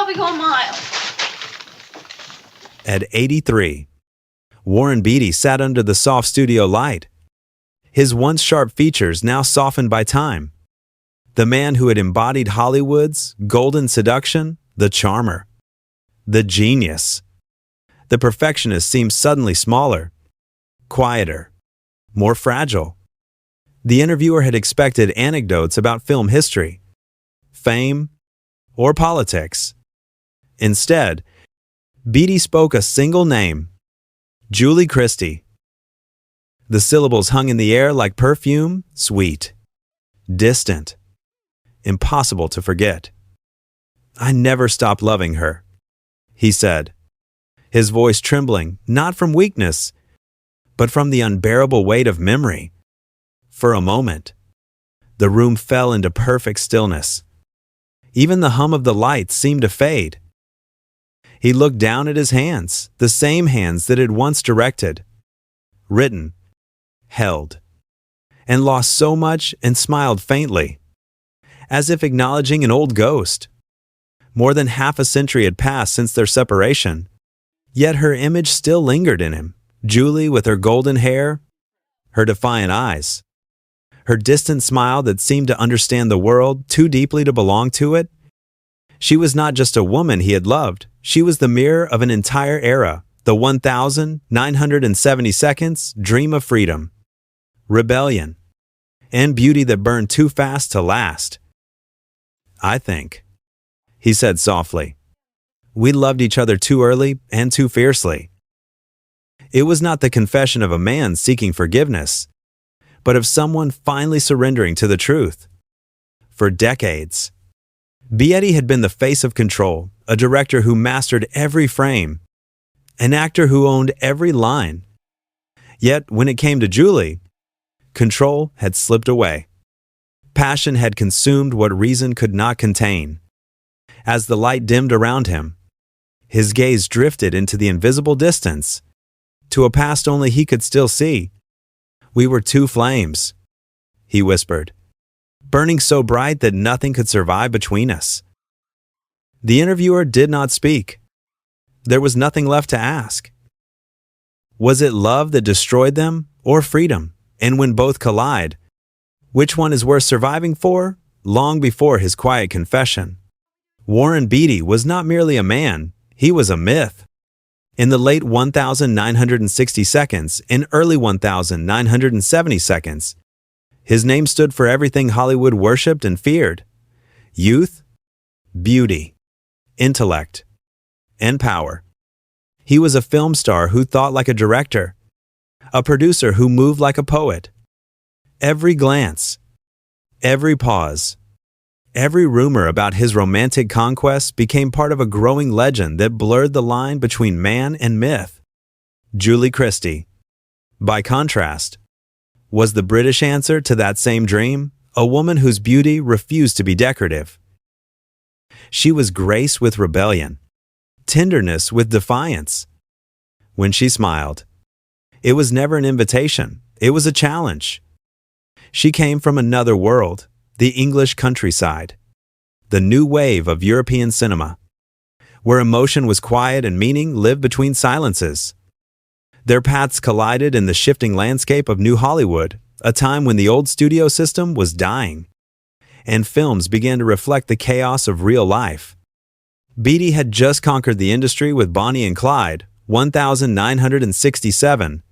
probably go a mile. At 83, Warren Beatty sat under the soft studio light, his once sharp features now softened by time. The man who had embodied Hollywood's golden seduction, the charmer, the genius. The perfectionist seemed suddenly smaller, quieter, more fragile. The interviewer had expected anecdotes about film history, fame, or politics. Instead, Beatty spoke a single name, Julie Christie. The syllables hung in the air like perfume, sweet, distant, impossible to forget. "I never stopped loving her," he said, his voice trembling not from weakness, but from the unbearable weight of memory. For a moment, the room fell into perfect stillness. Even the hum of the lights seemed to fade. He looked down at his hands, the same hands that had once directed, written, held, and lost so much, and smiled faintly, as if acknowledging an old ghost. More than half a century had passed since their separation, yet her image still lingered in him. Julie with her golden hair, her defiant eyes, her distant smile that seemed to understand the world too deeply to belong to it. She was not just a woman he had loved, she was the mirror of an entire era, the 1,970 seconds dream of freedom, rebellion, and beauty that burned too fast to last. "I think," he said softly, "we loved each other too early and too fiercely." It was not the confession of a man seeking forgiveness, but of someone finally surrendering to the truth. For decades, Beatty had been the face of control, a director who mastered every frame, an actor who owned every line. Yet, when it came to Julie, control had slipped away. Passion had consumed what reason could not contain. As the light dimmed around him, his gaze drifted into the invisible distance, to a past only he could still see. "We were two flames," he whispered, "burning so bright that nothing could survive between us." The interviewer did not speak. There was nothing left to ask. Was it love that destroyed them, or freedom? And when both collide, which one is worth surviving for? Long before his quiet confession, Warren Beatty was not merely a man, he was a myth. In the late 1,960 seconds and early 1,970 seconds, his name stood for everything Hollywood worshipped and feared: youth, beauty, intellect, and power. He was a film star who thought like a director, a producer who moved like a poet. Every glance, every pause, every rumor about his romantic conquests became part of a growing legend that blurred the line between man and myth. Julie Christie, by contrast, was the British answer to that same dream, a woman whose beauty refused to be decorative. She was grace with rebellion, tenderness with defiance. When she smiled, it was never an invitation, it was a challenge. She came from another world, the English countryside, the new wave of European cinema, where emotion was quiet and meaning lived between silences. Their paths collided in the shifting landscape of New Hollywood, a time when the old studio system was dying, and films began to reflect the chaos of real life. Beatty had just conquered the industry with Bonnie and Clyde, 1967,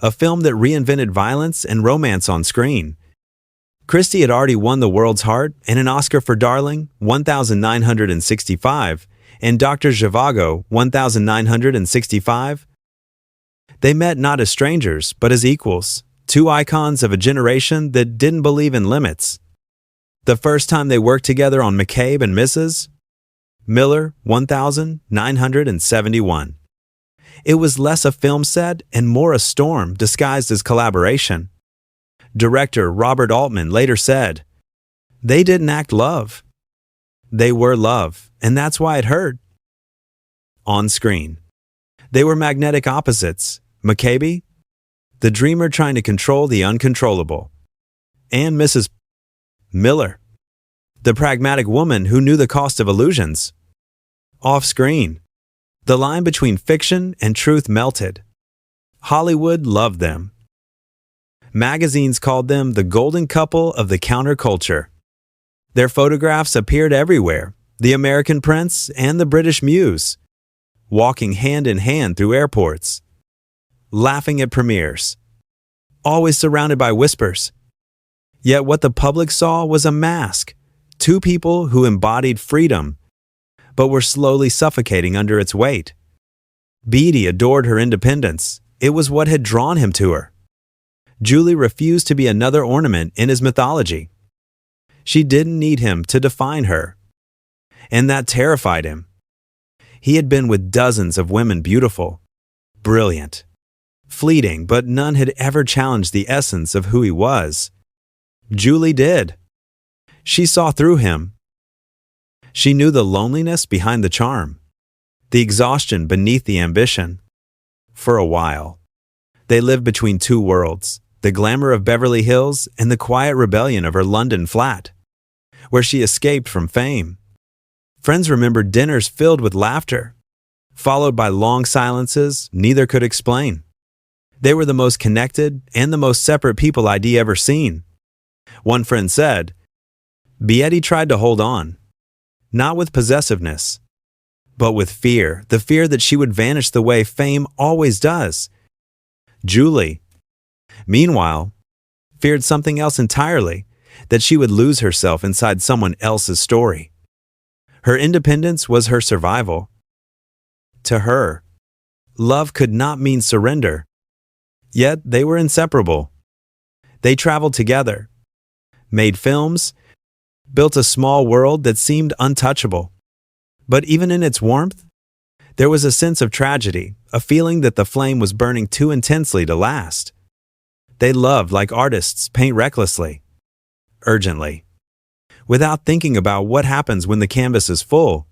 a film that reinvented violence and romance on screen. Christie had already won the world's heart and an Oscar for Darling, 1965, and Dr. Zhivago, 1965. They met not as strangers, but as equals, two icons of a generation that didn't believe in limits. The first time they worked together on McCabe and Mrs. Miller, 1971. It was less a film set and more a storm disguised as collaboration. Director Robert Altman later said, "They didn't act love. They were love, and that's why it hurt." On screen, they were magnetic opposites. McCabe, the dreamer trying to control the uncontrollable, and Mrs. Miller, the pragmatic woman who knew the cost of illusions. off-screen. The line between fiction and truth melted. Hollywood loved them. Magazines called them the golden couple of the counterculture. Their photographs appeared everywhere, the American Prince and the British Muse, walking hand in hand through airports, laughing at premieres, always surrounded by whispers. Yet what the public saw was a mask, two people who embodied freedom, but were slowly suffocating under its weight. Beatty adored her independence. It was what had drawn him to her. Julie refused to be another ornament in his mythology. She didn't need him to define her. And that terrified him. He had been with dozens of women beautiful, brilliant, fleeting, but none had ever challenged the essence of who he was. Julie did. She saw through him. She knew the loneliness behind the charm, the exhaustion beneath the ambition. For a while, they lived between two worlds, the glamour of Beverly Hills and the quiet rebellion of her London flat, where she escaped from fame. Friends remembered dinners filled with laughter, followed by long silences neither could explain. They were the most connected and the most separate people I'd ever seen. One friend said, Beatty tried to hold on, not with possessiveness, but with fear, the fear that she would vanish the way fame always does. Julie, meanwhile, feared something else entirely, that she would lose herself inside someone else's story. Her independence was her survival. To her, love could not mean surrender. Yet they were inseparable. They traveled together, made films, built a small world that seemed untouchable. But even in its warmth, there was a sense of tragedy, a feeling that the flame was burning too intensely to last. They loved like artists paint recklessly, urgently, without thinking about what happens when the canvas is full.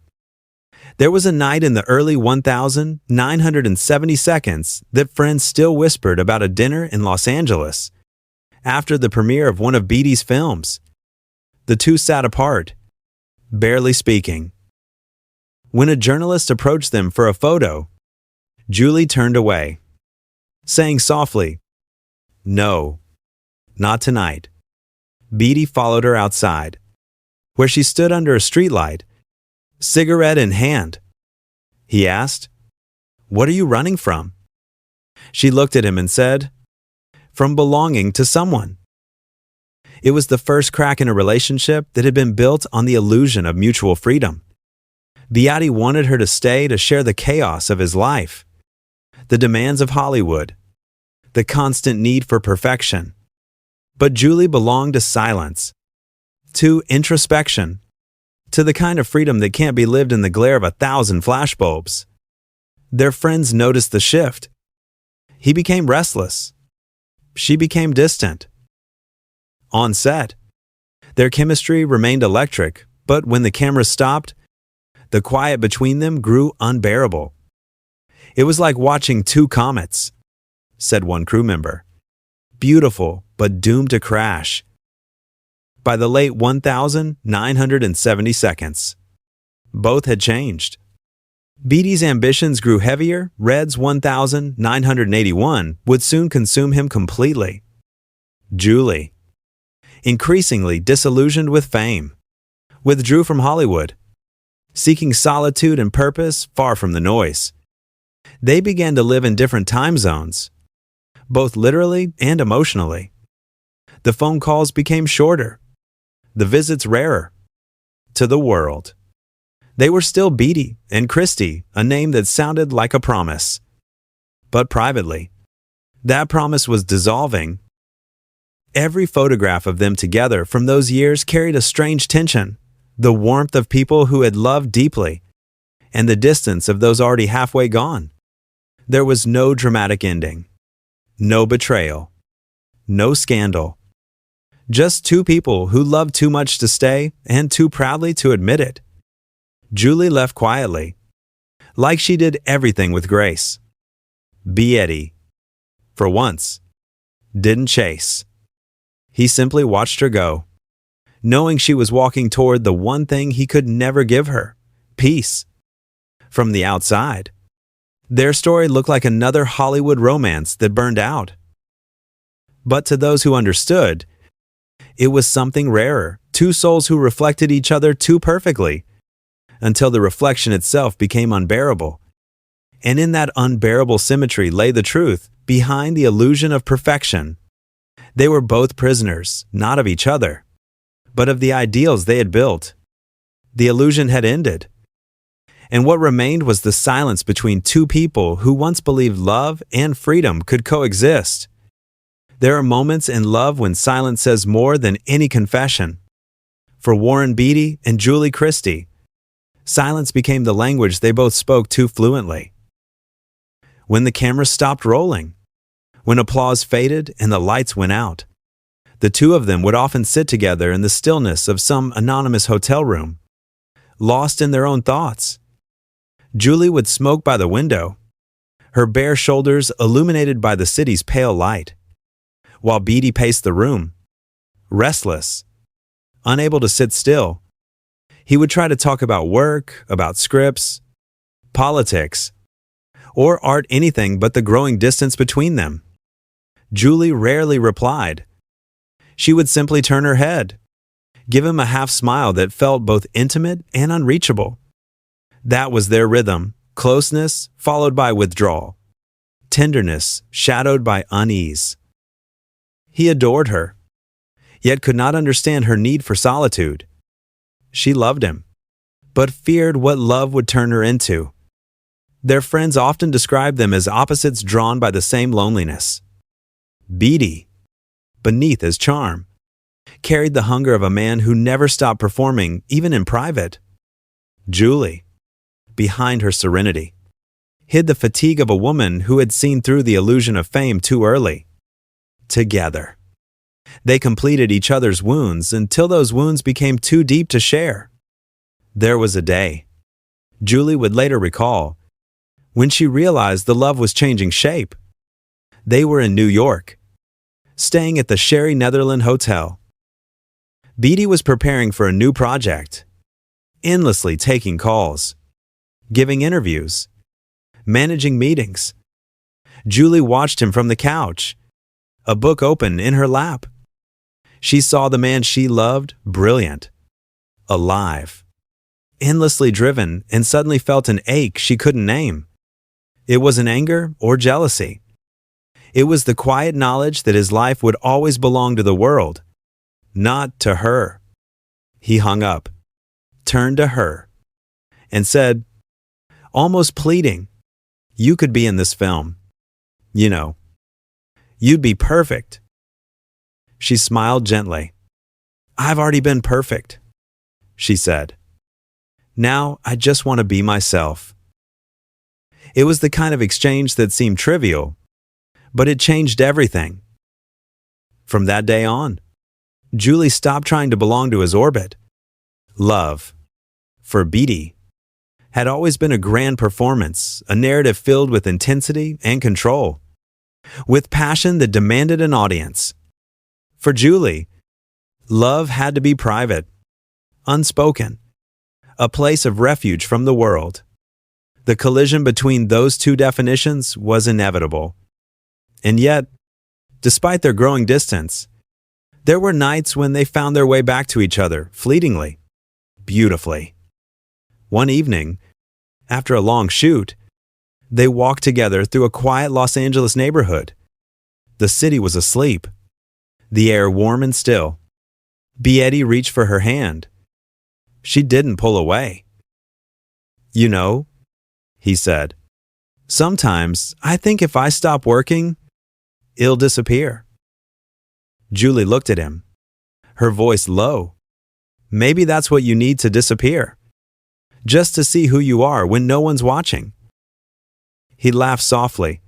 There was a night in the early 1970s that friends still whispered about a dinner in Los Angeles. After the premiere of one of Beatty's films, the two sat apart, barely speaking. When a journalist approached them for a photo, Julie turned away, saying softly, "No, not tonight." Beatty followed her outside, where she stood under a streetlight, cigarette in hand. He asked, "What are you running from?" She looked at him and said, "From belonging to someone." It was the first crack in a relationship that had been built on the illusion of mutual freedom. Beatty wanted her to stay to share the chaos of his life, the demands of Hollywood, the constant need for perfection. But Julie belonged to silence, to introspection, to the kind of freedom that can't be lived in the glare of 1,000 flashbulbs. Their friends noticed the shift. He became restless. She became distant. On set, their chemistry remained electric, but when the camera stopped, the quiet between them grew unbearable. "It was like watching two comets," said one crew member. "Beautiful, but doomed to crash." By the late 1970s, both had changed. Beatty's ambitions grew heavier. Red's 1981 would soon consume him completely. Julie, increasingly disillusioned with fame, withdrew from Hollywood, seeking solitude and purpose far from the noise. They began to live in different time zones, both literally and emotionally. The phone calls became shorter, the visits rarer. To the world, they were still Beatty and Christie, a name that sounded like a promise. But privately, that promise was dissolving. Every photograph of them together from those years carried a strange tension, the warmth of people who had loved deeply, and the distance of those already halfway gone. There was no dramatic ending, no betrayal, no scandal. Just two people who loved too much to stay and too proudly to admit it. Julie left quietly, like she did everything with grace. Beatty, for once, didn't chase. He simply watched her go, knowing she was walking toward the one thing he could never give her, peace. From the outside, their story looked like another Hollywood romance that burned out. But to those who understood, it was something rarer, two souls who reflected each other too perfectly, until the reflection itself became unbearable. And in that unbearable symmetry lay the truth behind the illusion of perfection. They were both prisoners, not of each other, but of the ideals they had built. The illusion had ended, and what remained was the silence between two people who once believed love and freedom could coexist. There are moments in love when silence says more than any confession. For Warren Beatty and Julie Christie, silence became the language they both spoke too fluently. When the camera stopped rolling, when applause faded and the lights went out, the two of them would often sit together in the stillness of some anonymous hotel room, lost in their own thoughts. Julie would smoke by the window, her bare shoulders illuminated by the city's pale light, while Beatty paced the room, restless, unable to sit still. He would try to talk about work, about scripts, politics, or art, anything but the growing distance between them. Julie rarely replied. She would simply turn her head, give him a half smile that felt both intimate and unreachable. That was their rhythm, closeness followed by withdrawal, tenderness shadowed by unease. He adored her, yet could not understand her need for solitude. She loved him, but feared what love would turn her into. Their friends often described them as opposites drawn by the same loneliness. Beatty, beneath his charm, carried the hunger of a man who never stopped performing, even in private. Julie, behind her serenity, hid the fatigue of a woman who had seen through the illusion of fame too early. Together, they completed each other's wounds until those wounds became too deep to share. There was a day, Julie would later recall, when she realized the love was changing shape. They were in New York, staying at the Sherry Netherland Hotel. Beatty was preparing for a new project, endlessly taking calls, giving interviews, managing meetings. Julie watched him from the couch, a book open in her lap. She saw the man she loved, brilliant, alive, endlessly driven, and suddenly felt an ache she couldn't name. It wasn't anger or jealousy. It was the quiet knowledge that his life would always belong to the world, not to her. He hung up, turned to her, and said, almost pleading, "You could be in this film. You know, you'd be perfect." She smiled gently. "I've already been perfect," she said. "Now I just want to be myself." It was the kind of exchange that seemed trivial, but it changed everything. From that day on, Julie stopped trying to belong to his orbit. Love, for Beatty, had always been a grand performance, a narrative filled with intensity and control, with passion that demanded an audience. For Julie, love had to be private, unspoken, a place of refuge from the world. The collision between those two definitions was inevitable. And yet, despite their growing distance, there were nights when they found their way back to each other, fleetingly, beautifully. One evening, after a long shoot, they walked together through a quiet Los Angeles neighborhood. The city was asleep, the air warm and still. Beatty reached for her hand. She didn't pull away. "You know," he said, "sometimes I think if I stop working, it'll disappear." Julie looked at him, her voice low. "Maybe that's what you need to disappear, just to see who you are when no one's watching." He laughed softly,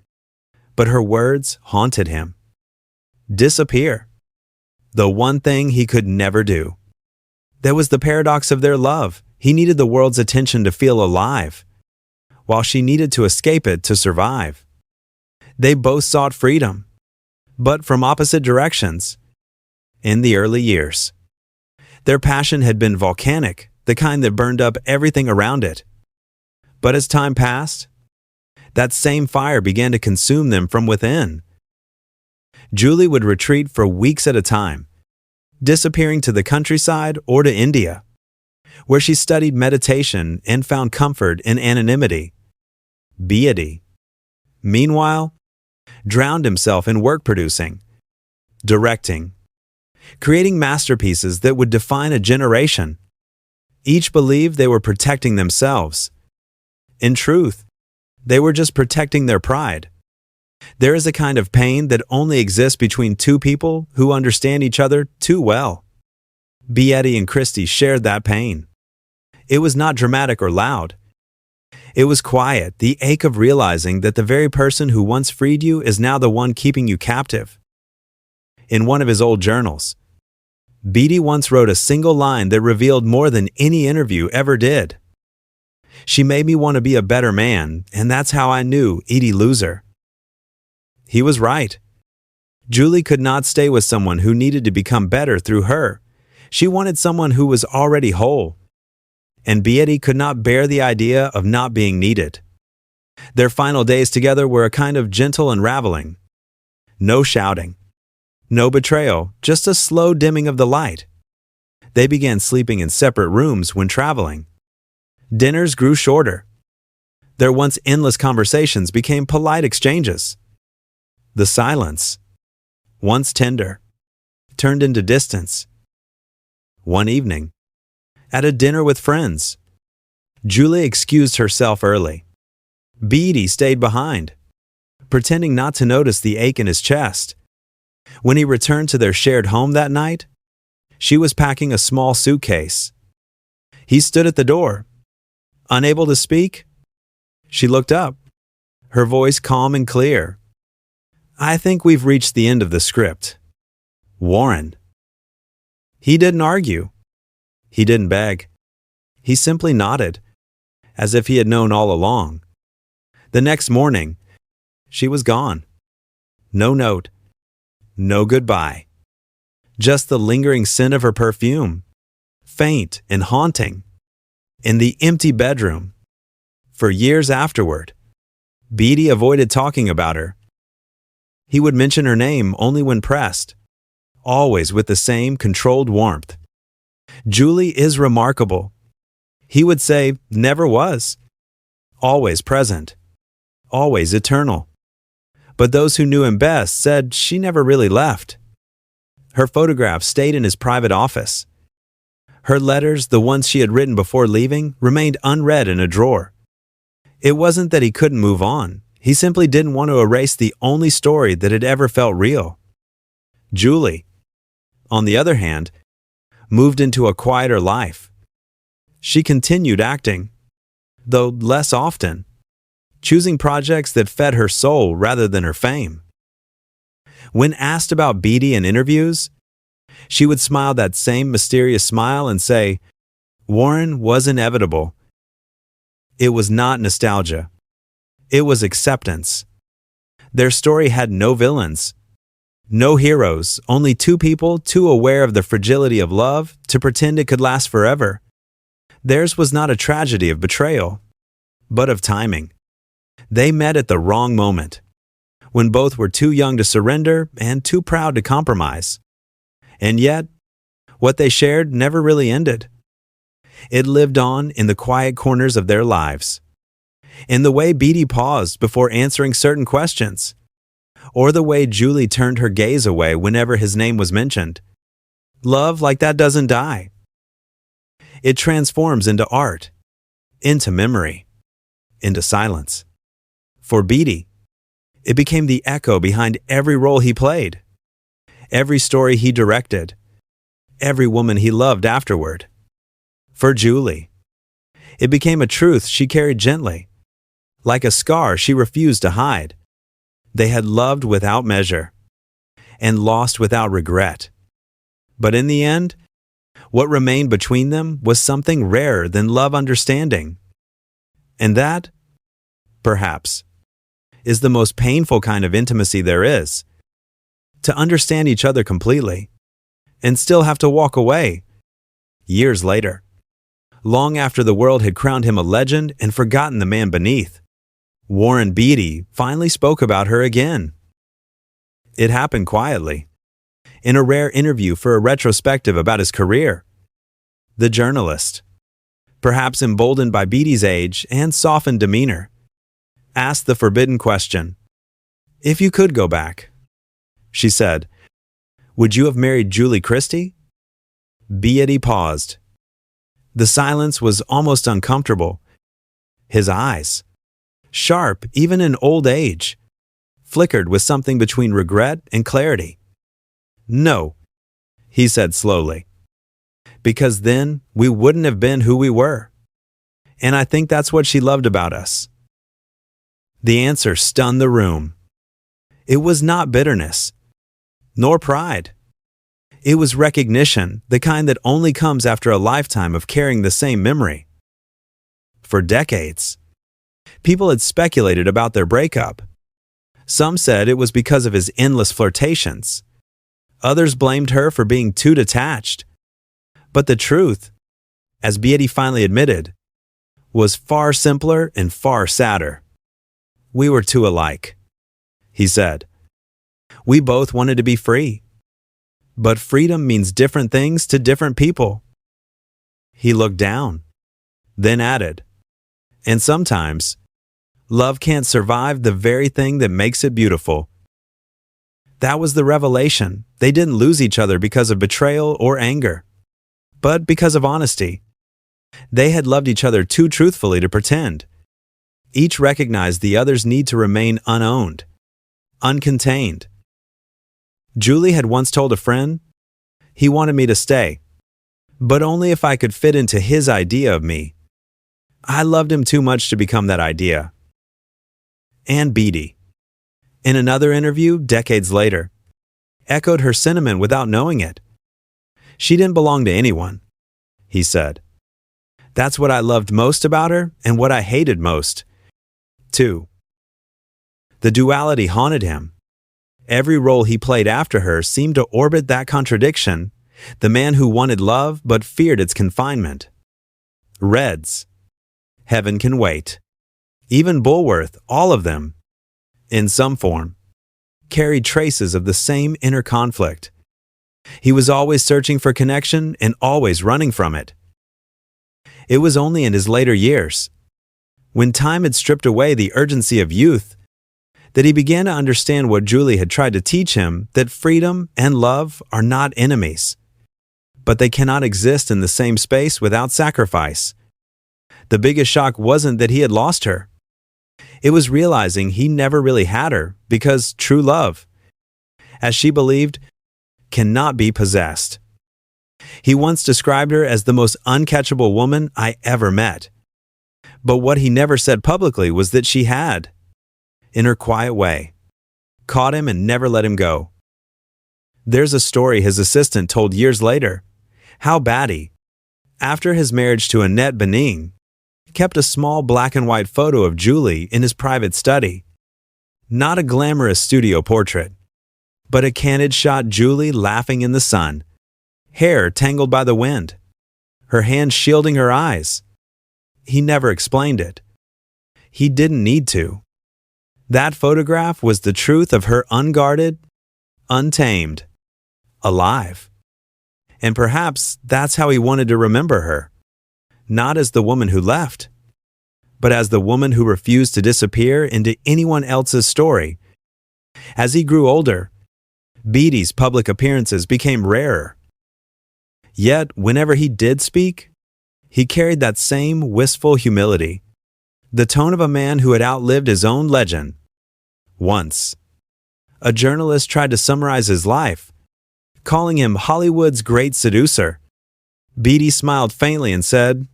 but her words haunted him. Disappear. The one thing he could never do. That was the paradox of their love. He needed the world's attention to feel alive, while she needed to escape it to survive. They both sought freedom, but from opposite directions. In the early years, their passion had been volcanic, the kind that burned up everything around it. But as time passed, that same fire began to consume them from within. Julie would retreat for weeks at a time, disappearing to the countryside or to India, where she studied meditation and found comfort in anonymity. Beatty, meanwhile, drowned himself in work producing, directing, creating masterpieces that would define a generation. Each believed they were protecting themselves. In truth, they were just protecting their pride. There is a kind of pain that only exists between two people who understand each other too well. Beatty and Christie shared that pain. It was not dramatic or loud. It was quiet, the ache of realizing that the very person who once freed you is now the one keeping you captive. In one of his old journals, Beatty once wrote a single line that revealed more than any interview ever did. She made me want to be a better man, and that's how I knew Edie loser. He was right. Julie could not stay with someone who needed to become better through her. She wanted someone who was already whole. And Beatty could not bear the idea of not being needed. Their final days together were a kind of gentle unraveling. No shouting. No betrayal, just a slow dimming of the light. They began sleeping in separate rooms when traveling. Dinners grew shorter. Their once endless conversations became polite exchanges. The silence, once tender, turned into distance. One evening, at a dinner with friends, Julie excused herself early. Beatty stayed behind, pretending not to notice the ache in his chest. When he returned to their shared home that night, she was packing a small suitcase. He stood at the door. Unable to speak, she looked up, her voice calm and clear. I think we've reached the end of the script. Warren. He didn't argue. He didn't beg. He simply nodded, as if he had known all along. The next morning, she was gone. No note. No goodbye. Just the lingering scent of her perfume, faint and haunting, in the empty bedroom. For years afterward, Beatty avoided talking about her. He would mention her name only when pressed, always with the same controlled warmth. Julie is remarkable. He would say, never was. Always present. Always eternal. But those who knew him best said she never really left. Her photographs stayed in his private office. Her letters, the ones she had written before leaving, remained unread in a drawer. It wasn't that he couldn't move on. He simply didn't want to erase the only story that had ever felt real. Julie, on the other hand, moved into a quieter life. She continued acting, though less often, choosing projects that fed her soul rather than her fame. When asked about Beatty in interviews, she would smile that same mysterious smile and say, Warren was inevitable. It was not nostalgia. It was acceptance. Their story had no villains, no heroes, only two people too aware of the fragility of love to pretend it could last forever. Theirs was not a tragedy of betrayal, but of timing. They met at the wrong moment, when both were too young to surrender and too proud to compromise. And yet, what they shared never really ended. It lived on in the quiet corners of their lives. In the way Beatty paused before answering certain questions, or the way Julie turned her gaze away whenever his name was mentioned. Love like that doesn't die. It transforms into art, into memory, into silence. For Beatty, it became the echo behind every role he played, every story he directed, every woman he loved afterward. For Julie, it became a truth she carried gently, like a scar she refused to hide. They had loved without measure and lost without regret. But in the end, what remained between them was something rarer than love understanding. And that, perhaps, is the most painful kind of intimacy there is. To understand each other completely and still have to walk away years later, long after the world had crowned him a legend and forgotten the man beneath. Warren Beatty finally spoke about her again. It happened quietly, in a rare interview for a retrospective about his career. The journalist, perhaps emboldened by Beatty's age and softened demeanor, asked the forbidden question. "If you could go back," she said, "would you have married Julie Christie?" Beatty paused. The silence was almost uncomfortable. His eyes, sharp even in old age, flickered with something between regret and clarity. "No," he said slowly, "because then we wouldn't have been who we were. And I think that's what she loved about us." The answer stunned the room. It was not bitterness, nor pride. It was recognition, the kind that only comes after a lifetime of carrying the same memory. For decades, people had speculated about their breakup. Some said it was because of his endless flirtations. Others blamed her for being too detached. But the truth, as Beatty finally admitted, was far simpler and far sadder. "We were too alike," he said. "We both wanted to be free. But freedom means different things to different people." He looked down, then added, "And sometimes, love can't survive the very thing that makes it beautiful." That was the revelation. They didn't lose each other because of betrayal or anger, but because of honesty. They had loved each other too truthfully to pretend. Each recognized the other's need to remain unowned, uncontained. Julie had once told a friend, "He wanted me to stay, but only if I could fit into his idea of me. I loved him too much to become that idea." And Beatty, in another interview decades later, echoed her sentiment without knowing it. "She didn't belong to anyone," he said. "That's what I loved most about her and what I hated most, too." The duality haunted him. Every role he played after her seemed to orbit that contradiction, the man who wanted love but feared its confinement. Reds, Heaven Can Wait, even Bulworth, all of them, in some form, carried traces of the same inner conflict. He was always searching for connection and always running from it. It was only in his later years, when time had stripped away the urgency of youth, that he began to understand what Julie had tried to teach him, that freedom and love are not enemies, but they cannot exist in the same space without sacrifice. The biggest shock wasn't that he had lost her. It was realizing he never really had her, because true love, as she believed, cannot be possessed. He once described her as the most uncatchable woman I ever met. But what he never said publicly was that she had, in her quiet way, caught him and never let him go. There's a story his assistant told years later, how Beatty, after his marriage to Annette Bening, kept a small black and white photo of Julie in his private study. Not a glamorous studio portrait, but a candid shot Julie laughing in the sun, hair tangled by the wind, her hands shielding her eyes. He never explained it. He didn't need to. That photograph was the truth of her unguarded, untamed, alive. And perhaps that's how he wanted to remember her. Not as the woman who left, but as the woman who refused to disappear into anyone else's story. As he grew older, Beatty's public appearances became rarer. Yet, whenever he did speak, he carried that same wistful humility, the tone of a man who had outlived his own legend. Once, a journalist tried to summarize his life, calling him Hollywood's great seducer. Beatty smiled faintly and said,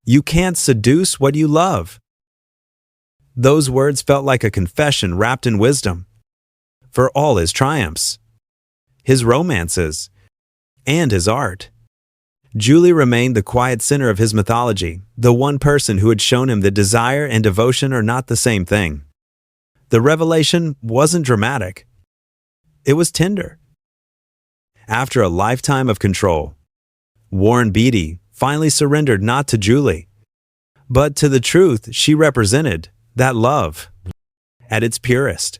"You can't seduce what you love." Those words felt like a confession wrapped in wisdom. For all his triumphs, his romances, and his art, Julie remained the quiet center of his mythology, the one person who had shown him that desire and devotion are not the same thing. The revelation wasn't dramatic. It was tender. After a lifetime of control, Warren Beatty finally surrendered not to Julie, but to the truth she represented, that love, at its purest,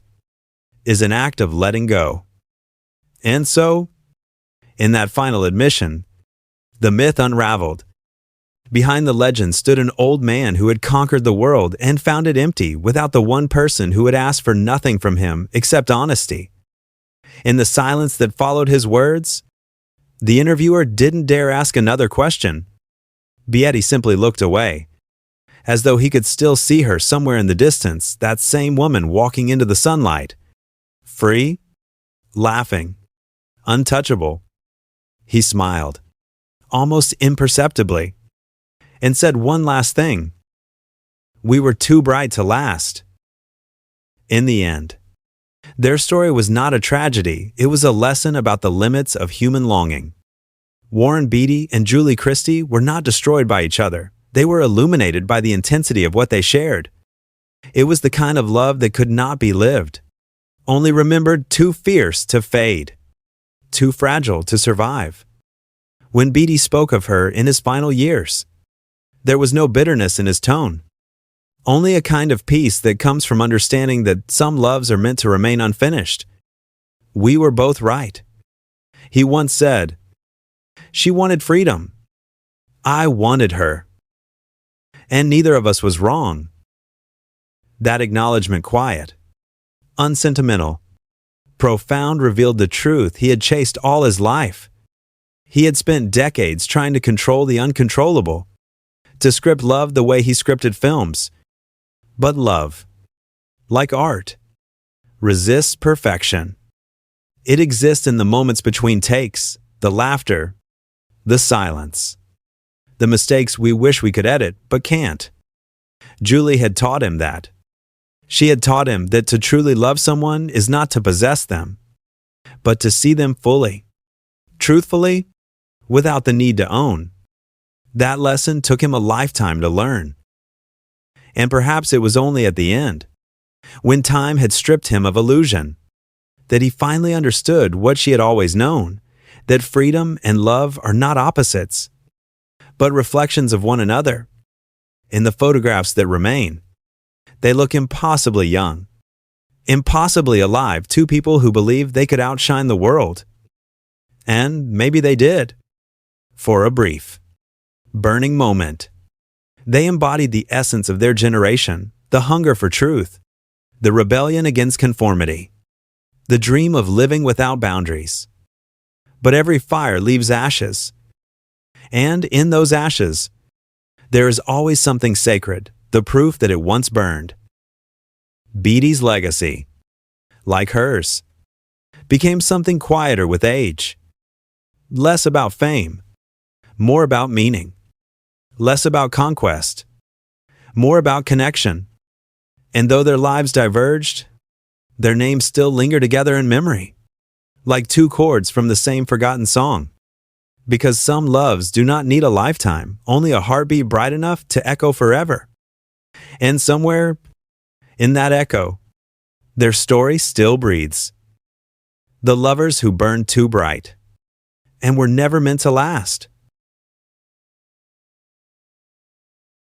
is an act of letting go. And so, in that final admission, the myth unraveled. Behind the legend stood an old man who had conquered the world and found it empty without the one person who had asked for nothing from him except honesty. In the silence that followed his words, the interviewer didn't dare ask another question. Beatty simply looked away, as though he could still see her somewhere in the distance, that same woman walking into the sunlight, free, laughing, untouchable. He smiled, almost imperceptibly, and said one last thing. We were too bright to last. In the end, their story was not a tragedy, it was a lesson about the limits of human longing. Warren Beatty and Julie Christie were not destroyed by each other. They were illuminated by the intensity of what they shared. It was the kind of love that could not be lived, only remembered too fierce to fade, too fragile to survive. When Beatty spoke of her in his final years, there was no bitterness in his tone, only a kind of peace that comes from understanding that some loves are meant to remain unfinished. We were both right. He once said, "She wanted freedom. I wanted her. And neither of us was wrong." That acknowledgement, quiet, unsentimental, profound, revealed the truth he had chased all his life. He had spent decades trying to control the uncontrollable, to script love the way he scripted films. But love, like art, resists perfection. It exists in the moments between takes, the laughter, the silence, the mistakes we wish we could edit but can't. Julie had taught him that. She had taught him that to truly love someone is not to possess them, but to see them fully, truthfully, without the need to own. That lesson took him a lifetime to learn. And perhaps it was only at the end, when time had stripped him of illusion, that he finally understood what she had always known, that freedom and love are not opposites, but reflections of one another. In the photographs that remain, they look impossibly young, impossibly alive, two people who believed they could outshine the world. And maybe they did, for a brief, burning moment. They embodied the essence of their generation, the hunger for truth, the rebellion against conformity, the dream of living without boundaries. But every fire leaves ashes, and in those ashes, there is always something sacred, the proof that it once burned. Beatty's legacy, like hers, became something quieter with age, less about fame, more about meaning. Less about conquest, more about connection. And though their lives diverged, their names still linger together in memory, like two chords from the same forgotten song. Because some loves do not need a lifetime, only a heartbeat bright enough to echo forever. And somewhere in that echo, their story still breathes. The lovers who burned too bright and were never meant to last.